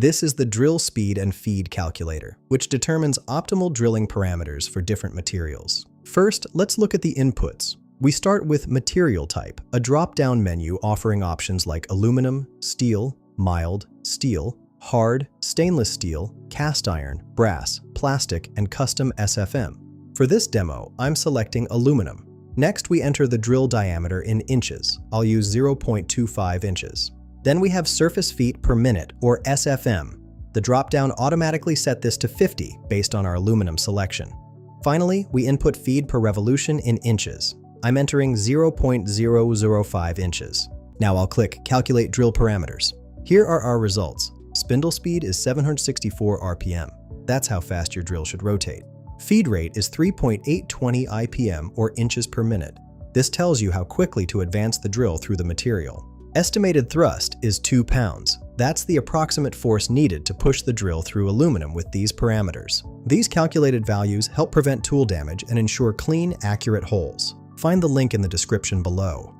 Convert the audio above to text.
This is the drill speed and feed calculator, which determines optimal drilling parameters for different materials. First, let's look at the inputs. We start with material type, a drop-down menu offering options like aluminum, steel, mild, steel, hard, stainless steel, cast iron, brass, plastic, and custom SFM. For this demo, I'm selecting aluminum. Next, we enter the drill diameter in inches. I'll use 0.25 inches. Then we have surface feet per minute, or SFM. The drop-down automatically set this to 50 based on our aluminum selection. Finally, we input feed per revolution in inches. I'm entering 0.005 inches. Now I'll click Calculate Drill Parameters. Here are our results. Spindle speed is 764 RPM. That's how fast your drill should rotate. Feed rate is 3.820 IPM, or inches per minute. This tells you how quickly to advance the drill through the material. Estimated thrust is 2 pounds. That's the approximate force needed to push the drill through aluminum with these parameters. These calculated values help prevent tool damage and ensure clean, accurate holes. Find the link in the description below.